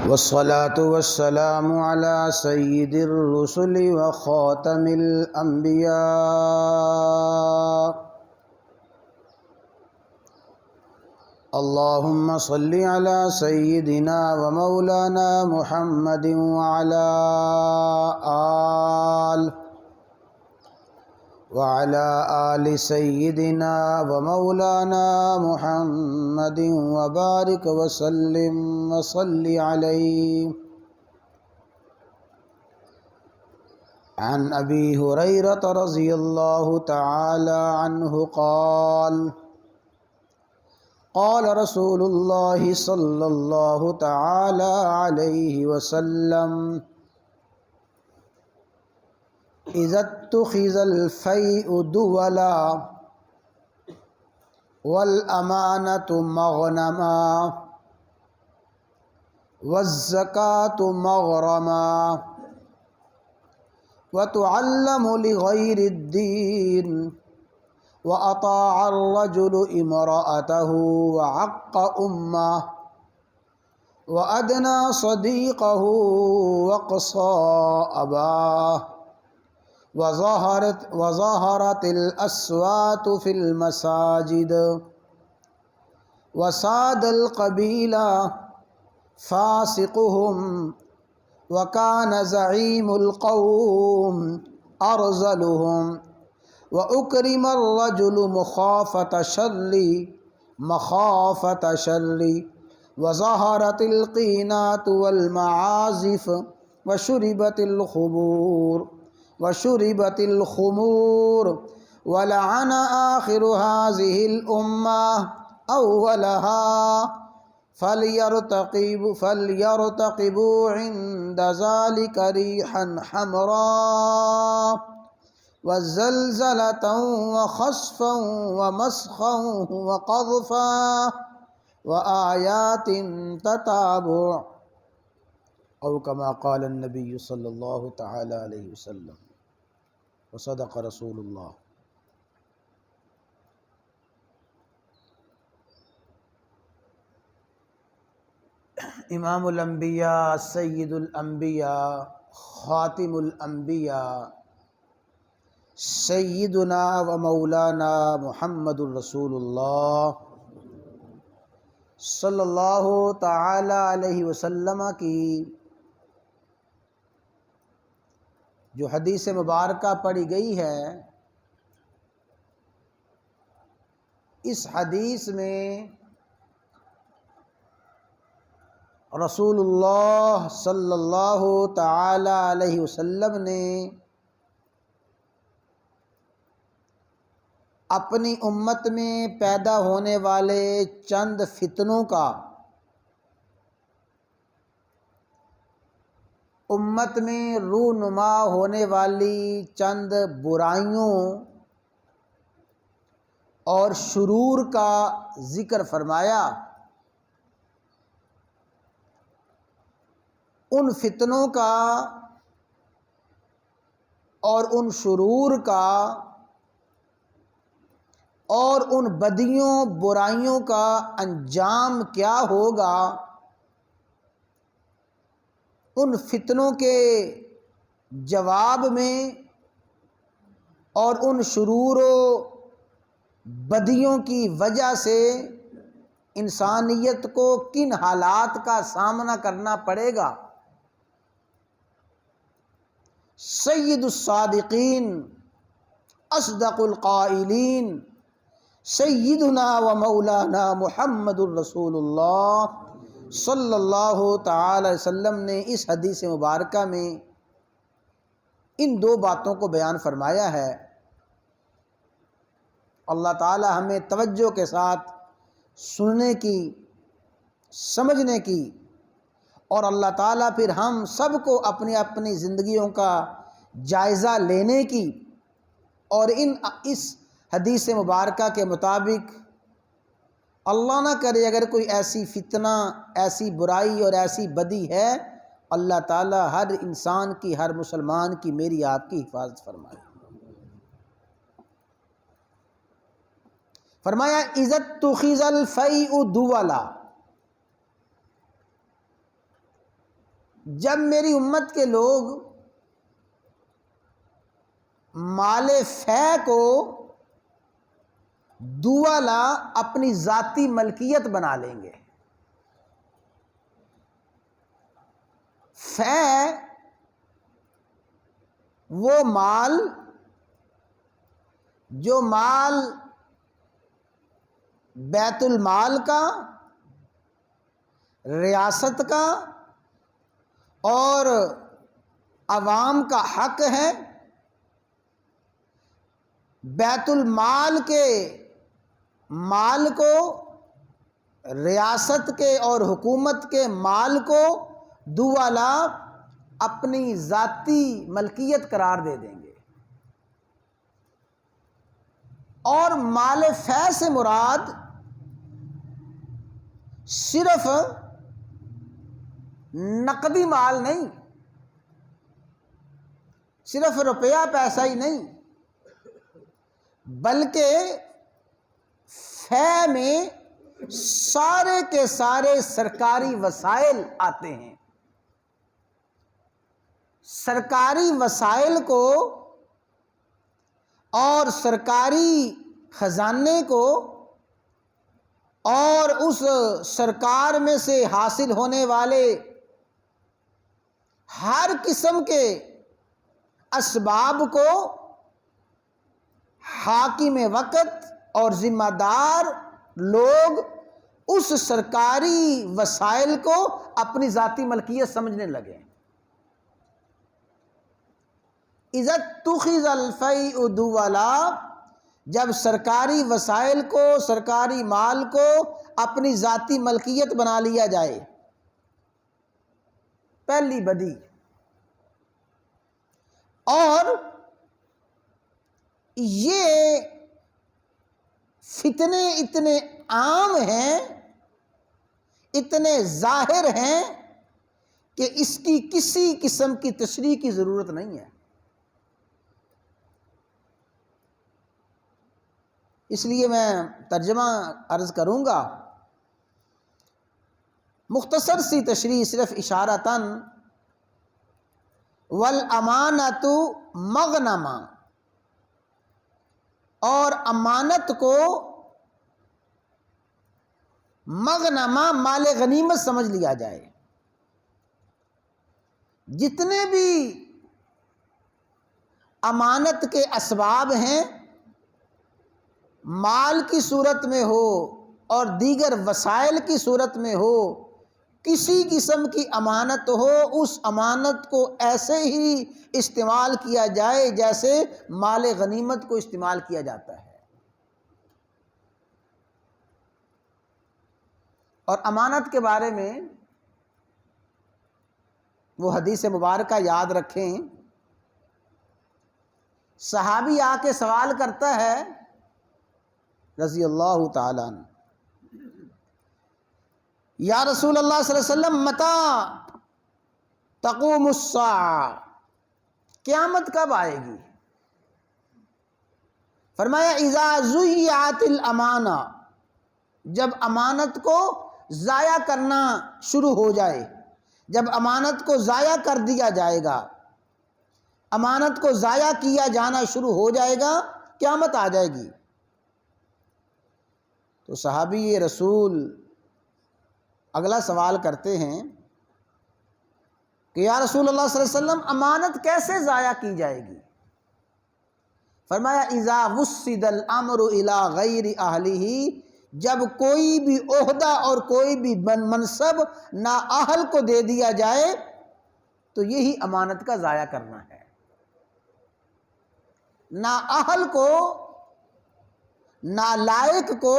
والصلاة والسلام على سيد الرسل وخاتم الأنبياء اللهم صل على سيدنا ومولانا محمد وعلى آل سيدنا ومولانا محمد وبارك وسلم وصل عليه. عن أبي هريرة رضي الله تعالى عنه قال رسول الله صلى الله تعالى عليه وسلم: إذا اتخذ الفيء دولا والأمانة مغنما والزكاة مغرما وتعلم لغير الدين وأطاع الرجل امرأته وعق أمه وأدنى صديقه وقصى أباه وظهرت الأصوات في المساجد وساد القبيلة فاسقهم وكان زعيم القوم أرذلهم وأكرم الرجل مخافة شر وظهرت القينات والمعازف وشربت الخمور ولعن آخر هذه الأمة أولها فليرتقبوا عند ذلك ريحا حمراء وزلزلة وخسفا ومسخا وقذفا وآيات تتابع أو كما قال النبي صلى الله تعالى عليه وسلم وصدق رسول الله. امام الانبیاء، سید الانبیاء، خاتم الانبیاء، سیدنا و مولانا محمد الرسول اللہ صلی اللہ تعالی علیہ وسلم کی جو حدیث مبارکہ پڑھی گئی ہے، اس حدیث میں رسول اللہ صلی اللہ تعالی علیہ وسلم نے اپنی امت میں پیدا ہونے والے چند فتنوں کا، امت میں رونما ہونے والی چند برائیوں اور شرور کا ذکر فرمایا۔ ان فتنوں کا اور ان شرور کا اور ان بدیوں برائیوں کا انجام کیا ہوگا، ان فتنوں کے جواب میں اور ان شرور و بدیوں کی وجہ سے انسانیت کو کن حالات کا سامنا کرنا پڑے گا۔ سید الصادقین، اصدق القائلین، سیدنا و مولانا محمد الرسول اللہ صلی اللہ تعالی علیہ وسلم نے اس حدیث مبارکہ میں ان دو باتوں کو بیان فرمایا ہے۔ اللہ تعالی ہمیں توجہ کے ساتھ سننے کی، سمجھنے کی، اور اللہ تعالیٰ پھر ہم سب کو اپنی اپنی زندگیوں کا جائزہ لینے کی، اور اس حدیث مبارکہ کے مطابق اللہ نہ کرے اگر کوئی ایسی فتنہ، ایسی برائی اور ایسی بدی ہے، اللہ تعالیٰ ہر انسان کی، ہر مسلمان کی، میری آپ کی حفاظت فرمائے۔ فرمایا عزت تخیز الفیء دولا، جب میری امت کے لوگ مال فے کو دووالا اپنی ذاتی ملکیت بنا لیں گے. فے وہ مال جو مال بیت المال کا، ریاست کا اور عوام کا حق ہے. بیت المال کے مال کو، ریاست کے اور حکومت کے مال کو دووالا اپنی ذاتی ملکیت قرار دے دیں گے. اور مال فے سے مراد صرف نقدی مال نہیں، صرف روپیہ پیسہ ہی نہیں، بلکہ فے میں سارے کے سارے سرکاری وسائل آتے ہیں. سرکاری وسائل کو اور سرکاری خزانے کو اور اس سرکار میں سے حاصل ہونے والے ہر قسم کے اسباب کو حاکم وقت اور ذمہ دار لوگ اس سرکاری وسائل کو اپنی ذاتی ملکیت سمجھنے لگے. اذا اتخذ الفیء دولا، جب سرکاری وسائل کو، سرکاری مال کو اپنی ذاتی ملکیت بنا لیا جائے، پہلی بدی. اور یہ فتنے اتنے عام ہیں، اتنے ظاہر ہیں کہ اس کی کسی قسم کی تشریح کی ضرورت نہیں ہے. اس لیے میں ترجمہ عرض کروں گا، مختصر سی تشریح صرف اشارتاً. والامانۃ مغنمہ، اور امانت کو مغنمہ مال غنیمت سمجھ لیا جائے. جتنے بھی امانت کے اسباب ہیں، مال کی صورت میں ہو اور دیگر وسائل کی صورت میں ہو، کسی قسم کی امانت ہو، اس امانت کو ایسے ہی استعمال کیا جائے جیسے مال غنیمت کو استعمال کیا جاتا ہے. اور امانت کے بارے میں وہ حدیث مبارکہ یاد رکھیں. صحابی آ کے سوال کرتا ہے رضی اللہ تعالیٰ عنہ، یا رسول اللہ صلی اللہ علیہ وسلم متی تقوم الساعہ، قیامت کب آئے گی؟ فرمایا اذا ضیعت الامانہ، جب امانت کو ضائع کرنا شروع ہو جائے، جب امانت کو ضائع کر دیا جائے گا، امانت کو ضائع کیا جانا شروع ہو جائے گا، قیامت آ جائے گی. تو صحابی رسول اگلا سوال کرتے ہیں کہ یا رسول اللہ صلی اللہ علیہ وسلم امانت کیسے ضائع کی جائے گی؟ فرمایا اذا وسد الامر الی غیر اہلہ، جب کوئی بھی عہدہ اور کوئی بھی منصب نااہل کو دے دیا جائے تو یہی امانت کا ضائع کرنا ہے. نااہل کو، نالائق کو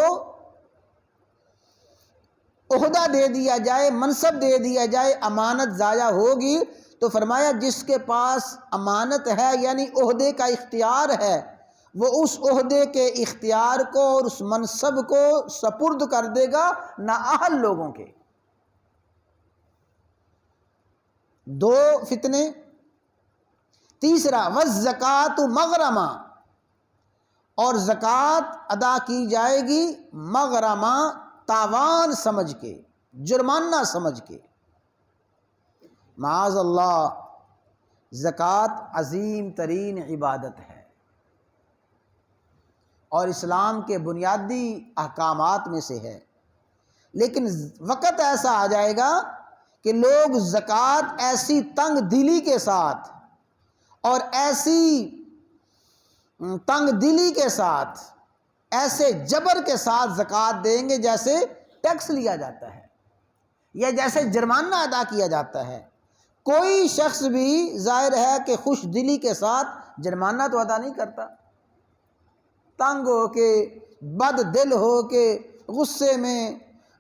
عہدہ دے دیا جائے، منصب دے دیا جائے، امانت ضائع ہوگی. تو فرمایا جس کے پاس امانت ہے یعنی عہدے کا اختیار ہے، وہ اس عہدے کے اختیار کو اور اس منصب کو سپرد کر دے گا نااہل لوگوں کے. دو فتنے. تیسرا والزکوٰۃ مغرمہ، اور زکوٰۃ ادا کی جائے گی مغرمہ، تاوان سمجھ کے، جرمانہ سمجھ کے. معاذ اللہ، زکوٰۃ عظیم ترین عبادت ہے اور اسلام کے بنیادی احکامات میں سے ہے، لیکن وقت ایسا آ جائے گا کہ لوگ زکوٰۃ ایسی تنگ دلی کے ساتھ اور ایسی تنگ دلی کے ساتھ، ایسے جبر کے ساتھ زکوٰۃ دیں گے جیسے ٹیکس لیا جاتا ہے یا جیسے جرمانہ ادا کیا جاتا ہے۔ کوئی شخص بھی ظاہر ہے کہ خوش دلی کے ساتھ جرمانہ تو ادا نہیں کرتا، تنگ ہو کے، بد دل ہو کے، غصے میں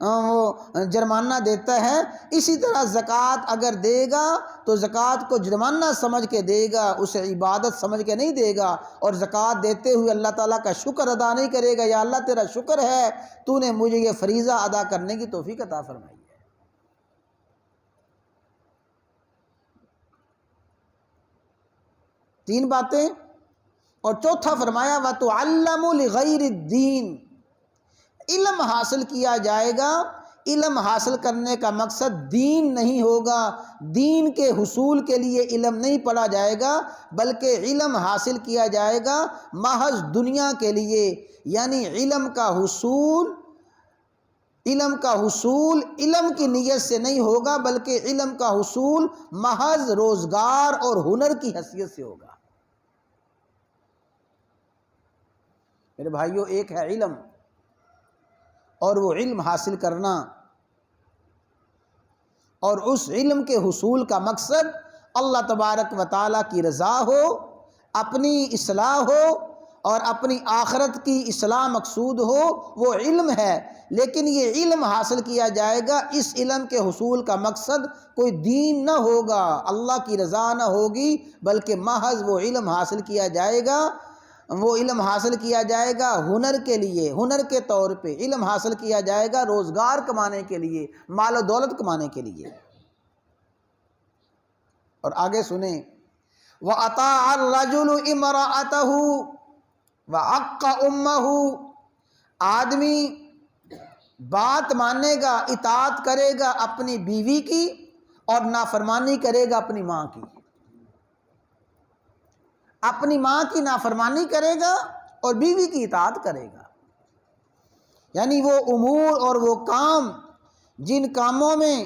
وہ جرمانہ دیتا ہے۔ اسی طرح زکوٰۃ اگر دے گا تو زکوٰۃ کو جرمانہ سمجھ کے دے گا، اسے عبادت سمجھ کے نہیں دے گا، اور زکوٰۃ دیتے ہوئے اللہ تعالیٰ کا شکر ادا نہیں کرے گا، یا اللہ تیرا شکر ہے تو نے مجھے یہ فریضہ ادا کرنے کی توفیق عطا فرمائی ہے۔ تین باتیں، اور چوتھا فرمایا وَتُعَلَّمُ لِغَيْرِ الدِّينِ، علم حاصل کیا جائے گا۔ علم حاصل کرنے کا مقصد دین نہیں ہوگا، دین کے حصول کے لیے علم نہیں پڑھا جائے گا، بلکہ علم حاصل کیا جائے گا محض دنیا کے لیے، یعنی علم کا حصول علم کی نیت سے نہیں ہوگا، بلکہ علم کا حصول محض روزگار اور ہنر کی حیثیت سے ہوگا۔ میرے بھائیوں، ایک ہے علم، اور وہ علم حاصل کرنا، اور اس علم کے حصول کا مقصد اللہ تبارک و تعالیٰ کی رضا ہو، اپنی اصلاح ہو اور اپنی آخرت کی اصلاح مقصود ہو، وہ علم ہے۔ لیکن یہ علم حاصل کیا جائے گا، اس علم کے حصول کا مقصد کوئی دین نہ ہوگا، اللہ کی رضا نہ ہوگی، بلکہ محض وہ علم حاصل کیا جائے گا، وہ علم حاصل کیا جائے گا ہنر کے لیے، ہنر کے طور پہ علم حاصل کیا جائے گا روزگار کمانے کے لیے، مال و دولت کمانے کے لیے۔ اور آگے سنیں، وَأَطَاعَ الرَّجُلُ امْرَأَتَهُ وَعَقَّ أُمَّهُ، آدمی بات مانے گا، اطاعت کرے گا اپنی بیوی کی، اور نافرمانی کرے گا اپنی ماں کی۔ اپنی ماں کی نافرمانی کرے گا اور بیوی کی اطاعت کرے گا، یعنی وہ امور اور وہ کام جن کاموں میں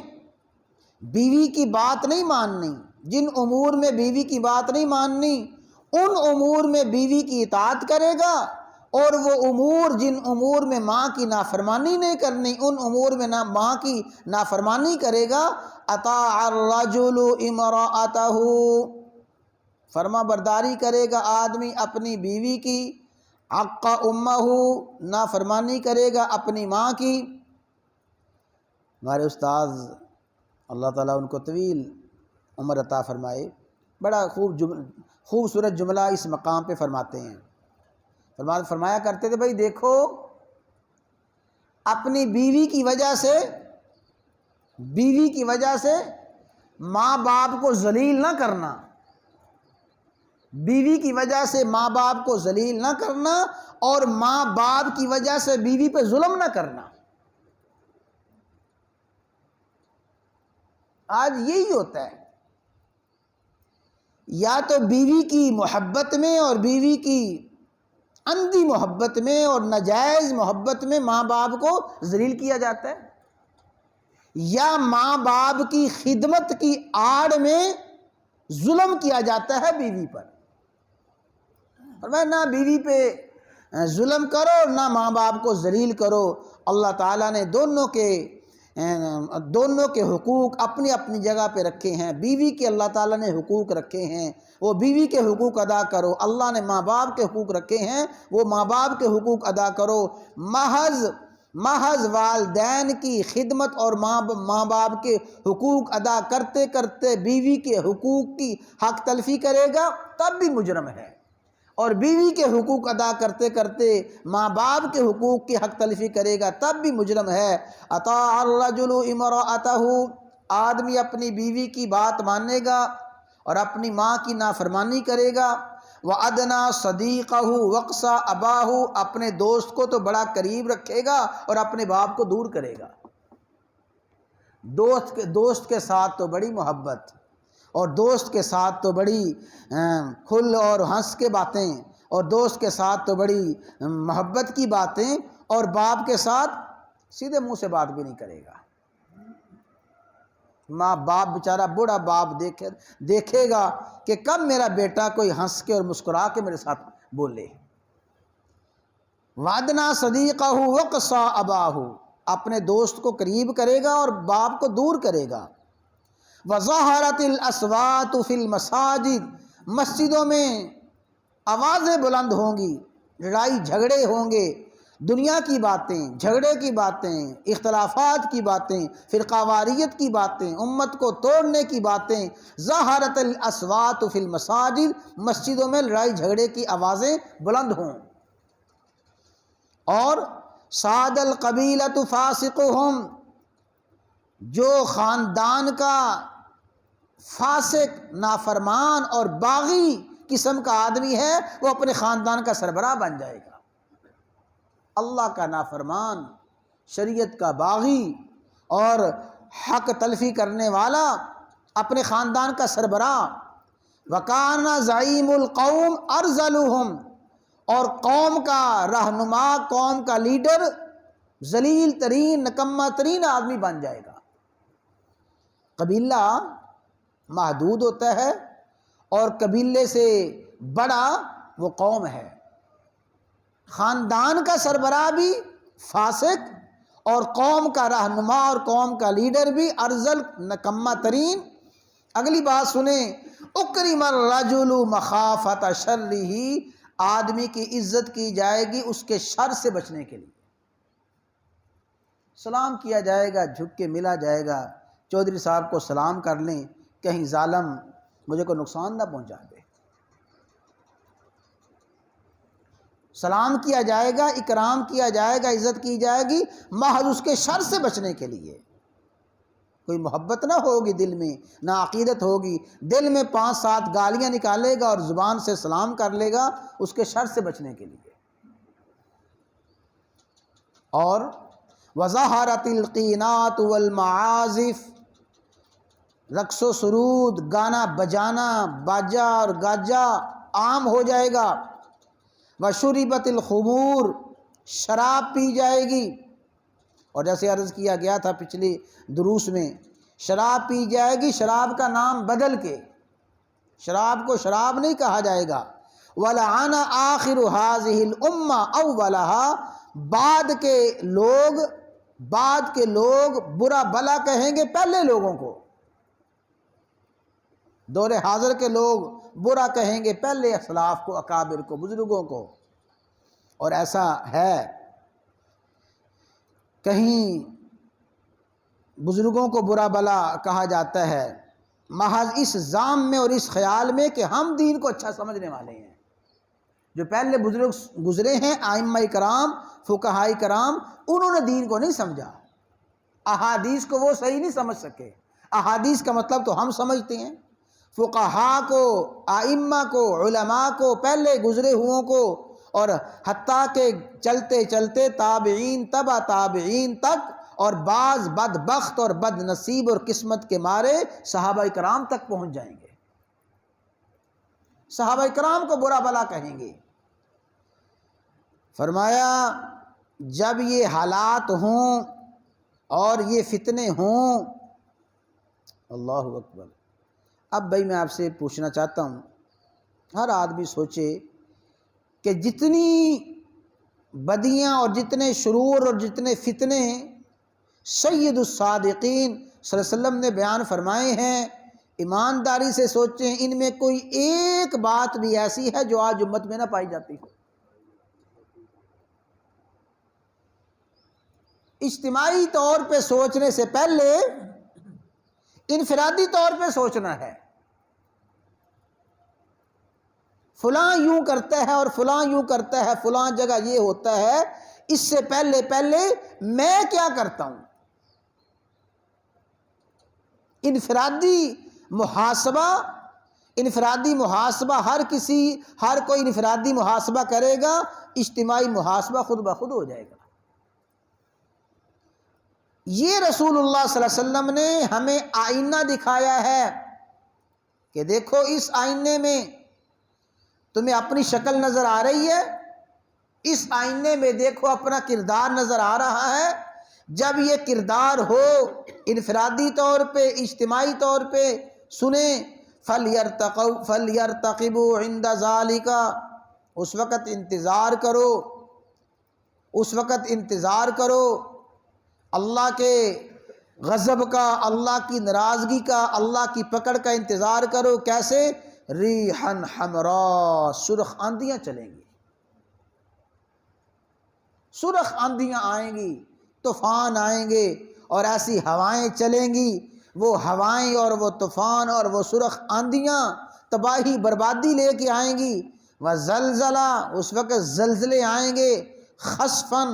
بیوی کی بات نہیں ماننی، جن امور میں بیوی کی بات نہیں ماننی، ان امور میں بیوی کی اطاعت کرے گا، اور وہ امور جن امور میں ماں کی نافرمانی نہیں کرنی، ان امور میں ماں کی نافرمانی کرے گا۔ اطاع الرجل امرأته، فرما برداری کرے گا آدمی اپنی بیوی کی، عق امہ، نافرمانی کرے گا اپنی ماں کی۔ ہمارے استاذ اللہ تعالیٰ ان کو طویل عمر عطا فرمائے، بڑا خوبصورت جملہ اس مقام پہ فرماتے ہیں، فرمایا کرتے تھے، بھائی دیکھو، اپنی بیوی کی وجہ سے ماں باپ کو ذلیل نہ کرنا، بیوی کی وجہ سے ماں باپ کو ذلیل نہ کرنا، اور ماں باپ کی وجہ سے بیوی پہ ظلم نہ کرنا۔ آج یہی ہوتا ہے، یا تو بیوی کی محبت میں اور بیوی کی اندھی محبت میں اور ناجائز محبت میں ماں باپ کو ذلیل کیا جاتا ہے، یا ماں باپ کی خدمت کی آڑ میں ظلم کیا جاتا ہے بیوی پر۔ نہ بیوی پہ ظلم کرو، نہ ماں باپ کو ذلیل کرو۔ اللہ تعالیٰ نے دونوں کے حقوق اپنی اپنی جگہ پہ رکھے ہیں۔ بیوی کے اللہ تعالیٰ نے حقوق رکھے ہیں، وہ بیوی کے حقوق ادا کرو۔ اللہ نے ماں باپ کے حقوق رکھے ہیں، وہ ماں باپ کے حقوق ادا کرو۔ محض والدین کی خدمت اور ماں باپ کے حقوق ادا کرتے کرتے بیوی کے حقوق کی حق تلفی کرے گا تب بھی مجرم ہے، اور بیوی کے حقوق ادا کرتے کرتے ماں باپ کے حقوق کی حق تلفی کرے گا تب بھی مجرم ہے۔ اطاع الرجل امرأتہ، آدمی اپنی بیوی کی بات مانے گا اور اپنی ماں کی نافرمانی کرے گا۔ وَأَدْنَىٰ صَدِيقَهُ وَأَقْصَىٰ أَبَاهُ، اپنے دوست کو تو بڑا قریب رکھے گا اور اپنے باپ کو دور کرے گا۔ دوست کے ساتھ تو بڑی محبت، اور دوست کے ساتھ تو بڑی کھل اور ہنس کے باتیں، اور دوست کے ساتھ تو بڑی محبت کی باتیں، اور باپ کے ساتھ سیدھے منہ سے بات بھی نہیں کرے گا۔ ماں باپ بیچارہ بوڑھا باپ دیکھے گا کہ کب میرا بیٹا کوئی ہنس کے اور مسکرا کے میرے ساتھ بولے۔ وعدنا صدیقہ وقصا اباہ، اپنے دوست کو قریب کرے گا اور باپ کو دور کرے گا۔ وظہرت الاصوات فی المساجد، مسجدوں میں آوازیں بلند ہوں گی، لڑائی جھگڑے ہوں گے، دنیا کی باتیں، جھگڑے کی باتیں، اختلافات کی باتیں، فرقہ واریت کی باتیں، امت کو توڑنے کی باتیں۔ ظہرت الاصوات فی المساجد، مسجدوں میں لڑائی جھگڑے کی آوازیں بلند ہوں۔ اور ساد القبیلۃ فاسقہم، جو خاندان کا فاسق، نافرمان اور باغی قسم کا آدمی ہے وہ اپنے خاندان کا سربراہ بن جائے گا۔ اللہ کا نافرمان، شریعت کا باغی اور حق تلفی کرنے والا اپنے خاندان کا سربراہ۔ وَكَانَ زَعِيمُ الْقَوْمِ أَرْذَلُهُمْ، اور قوم کا رہنما، قوم کا لیڈر ذلیل ترین، نکما ترین آدمی بن جائے گا۔ قبیلہ محدود ہوتا ہے اور قبیلے سے بڑا وہ قوم ہے۔ خاندان کا سربراہ بھی فاسق اور قوم کا رہنما اور قوم کا لیڈر بھی ارذل، نکما ترین۔ اگلی بات سنیں، اکرم الرجل مخافۃ شرہ، آدمی کی عزت کی جائے گی اس کے شر سے بچنے کے لیے۔ سلام کیا جائے گا، جھک کے ملا جائے گا، چودھری صاحب کو سلام کر لیں، کہیں ظالم مجھے کو نقصان نہ پہنچا دے۔ سلام کیا جائے گا، اکرام کیا جائے گا، عزت کی جائے گی، محض اس کے شر سے بچنے کے لیے۔ کوئی محبت نہ ہوگی دل میں، نہ عقیدت ہوگی، دل میں 5-7 گالیاں نکالے گا اور زبان سے سلام کر لے گا اس کے شر سے بچنے کے لیے۔ اور وظہرت القینات والمعازف، رقص و سرود، گانا بجانا، باجا اور گاجا عام ہو جائے گا۔ وشربت الخمور، شراب پی جائے گی، اور جیسے عرض کیا گیا تھا پچھلی دروس میں، شراب پی جائے گی، شراب کا نام بدل کے، شراب کو شراب نہیں کہا جائے گا۔ وَلَعَنَ آخِرُ هَٰذِهِ الْأُمَّةِ أَوَّلَهَا، بعد کے لوگ برا بلا کہیں گے پہلے لوگوں کو، دور حاضر کے لوگ برا کہیں گے پہلے اسلاف کو، اکابر کو، بزرگوں کو۔ اور ایسا ہے، کہیں بزرگوں کو برا بلا کہا جاتا ہے محض اس ظام میں اور اس خیال میں کہ ہم دین کو اچھا سمجھنے والے ہیں۔ جو پہلے بزرگ گزرے ہیں، ائمہ کرام، فقہاء کرام، انہوں نے دین کو نہیں سمجھا، احادیث کو وہ صحیح نہیں سمجھ سکے۔ احادیث کا مطلب تو ہم سمجھتے ہیں، فقہاء کو، ائمہ کو، علماء کو، پہلے گزرے ہوئوں کو، اور حتیٰ کہ چلتے چلتے تابعین، تبع تابعین تک، اور بعض بدبخت اور بد نصیب اور قسمت کے مارے صحابہ کرام تک پہنچ جائیں گے، صحابہ کرام کو برا بلا کہیں گے۔ فرمایا جب یہ حالات ہوں اور یہ فتنے ہوں، اللہ اکبر۔ اب بھائی میں آپ سے پوچھنا چاہتا ہوں، ہر آدمی سوچے کہ جتنی بدیاں اور جتنے شرور اور جتنے فتنے سید الصادقین صلی اللہ علیہ وسلم نے بیان فرمائے ہیں، ایمانداری سے سوچیں ان میں کوئی ایک بات بھی ایسی ہے جو آج امت میں نہ پائی جاتی ہو۔ اجتماعی طور پہ سوچنے سے پہلے انفرادی طور پہ سوچنا ہے، فلاں یوں کرتا ہے اور فلاں یوں کرتا ہے، فلاں جگہ یہ ہوتا ہے، اس سے پہلے میں کیا کرتا ہوں۔ انفرادی محاسبہ ہر کوئی انفرادی محاسبہ کرے گا، اجتماعی محاسبہ خود بخود ہو جائے گا۔ یہ رسول اللہ صلی اللہ علیہ وسلم نے ہمیں آئینہ دکھایا ہے کہ دیکھو اس آئینے میں تمہیں اپنی شکل نظر آ رہی ہے، اس آئینے میں دیکھو اپنا کردار نظر آ رہا ہے۔ جب یہ کردار ہو انفرادی طور پہ، اجتماعی طور پہ سنیں، فَلْيَرْتَقِبُوا عِنْدَ ذَلِكَ، اس وقت انتظار کرو، اس وقت انتظار کرو اللہ کے غضب کا، اللہ کی ناراضگی کا، اللہ کی پکڑ کا انتظار کرو۔ کیسے؟ ریحًا حمراء، سرخ آندیاں چلیں گی، سرخ آندیاں آئیں گی، طوفان آئیں گے اور ایسی ہوائیں چلیں گی، وہ ہوائیں اور وہ طوفان اور وہ سرخ آندیاں تباہی بربادی لے کے آئیں گی۔ وزلزلہ، اس وقت زلزلے آئیں گے، خسفاً،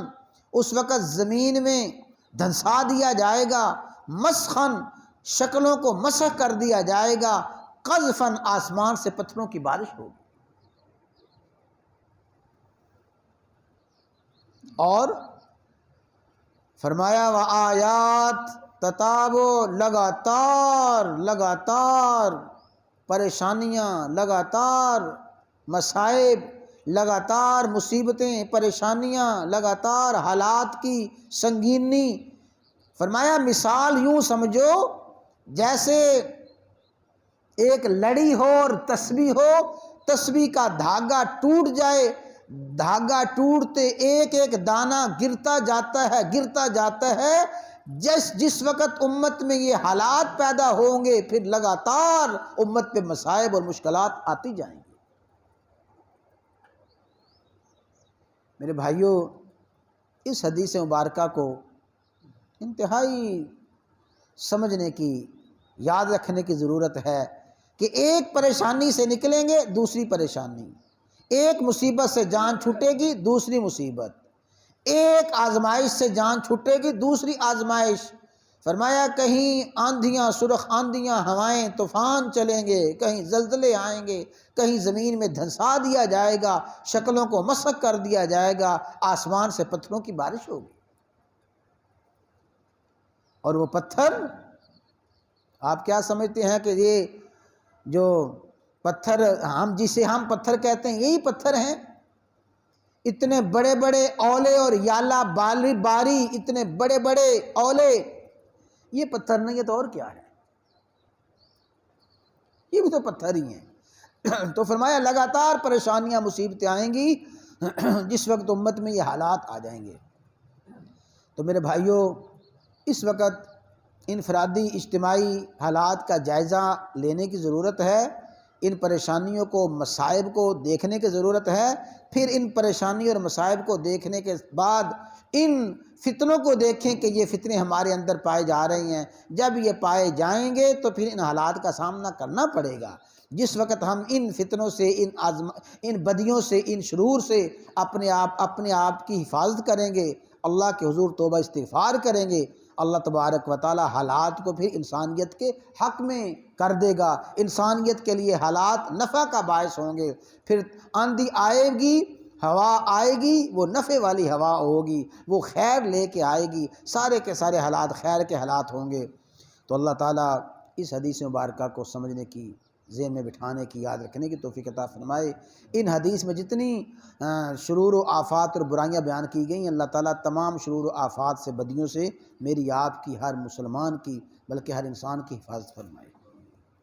اس وقت زمین میں دھنسا دیا جائے گا، مسخاً، شکلوں کو مسخ کر دیا جائے گا، قذفاً، آسمان سے پتھروں کی بارش ہوگی۔ اور فرمایا وآیات، تتابع، لگاتار پریشانیاں، لگاتار مصائب، لگاتار مصیبتیں، پریشانیاں، لگاتار حالات کی سنگینی۔ فرمایا مثال یوں سمجھو جیسے ایک لڑی ہو اور تسبیح ہو، تسبیح کا دھاگا ٹوٹ جائے، دھاگا ٹوٹتے ایک ایک دانہ گرتا جاتا ہے۔ جس وقت امت میں یہ حالات پیدا ہوں گے، پھر لگاتار امت پہ مصائب اور مشکلات آتی جائیں گی۔ میرے بھائیوں، اس حدیث مبارکہ کو انتہائی سمجھنے کی، یاد رکھنے کی ضرورت ہے کہ ایک پریشانی سے نکلیں گے، دوسری پریشانی، ایک مصیبت سے جان چھوٹے گی، دوسری مصیبت، ایک آزمائش سے جان چھوٹے گی، دوسری آزمائش۔ فرمایا کہیں آندھیاں، سرخ آندھیاں، ہوائیں، طوفان چلیں گے، کہیں زلزلے آئیں گے، کہیں زمین میں دھنسا دیا جائے گا، شکلوں کو مسخ کر دیا جائے گا، آسمان سے پتھروں کی بارش ہوگی۔ اور وہ پتھر، آپ کیا سمجھتے ہیں کہ یہ جو پتھر جسے ہم پتھر کہتے ہیں، یہی پتھر ہیں؟ اتنے بڑے بڑے اولے اور یالا باری، اتنے بڑے بڑے اولے، یہ پتھر نہیں، یہ تو اور کیا ہے؟ یہ بھی تو پتھر ہی ہیں۔ تو فرمایا لگاتار پریشانیاں، مصیبتیں آئیں گی جس وقت امت میں یہ حالات آ جائیں گے۔ تو میرے بھائیوں، اس وقت انفرادی اجتماعی حالات کا جائزہ لینے کی ضرورت ہے، ان پریشانیوں کو، مصائب کو دیکھنے کی ضرورت ہے۔ پھر ان پریشانی اور مصائب کو دیکھنے کے بعد ان فتنوں کو دیکھیں کہ یہ فتنے ہمارے اندر پائے جا رہے ہیں۔ جب یہ پائے جائیں گے تو پھر ان حالات کا سامنا کرنا پڑے گا۔ جس وقت ہم ان فتنوں سے، ان بدیوں سے، ان شرور سے اپنے آپ کی حفاظت کریں گے، اللہ کے حضور توبہ استغفار کریں گے، اللہ تبارک و تعالی حالات کو پھر انسانیت کے حق میں کر دے گا۔ انسانیت کے لیے حالات نفع کا باعث ہوں گے۔ پھر آندھی آئے گی، ہوا آئے گی، وہ نفع والی ہوا ہوگی، وہ خیر لے کے آئے گی، سارے کے سارے حالات خیر کے حالات ہوں گے۔ تو اللہ تعالیٰ اس حدیث مبارکہ کو سمجھنے کی، ذہن میں بٹھانے کی، یاد رکھنے کی توفیق عطا فرمائے۔ ان حدیث میں جتنی شرور و آفات اور برائیاں بیان کی گئیں، اللہ تعالیٰ تمام شرور و آفات سے، بدیوں سے میری آپ کی، ہر مسلمان کی، بلکہ ہر انسان کی حفاظت فرمائے۔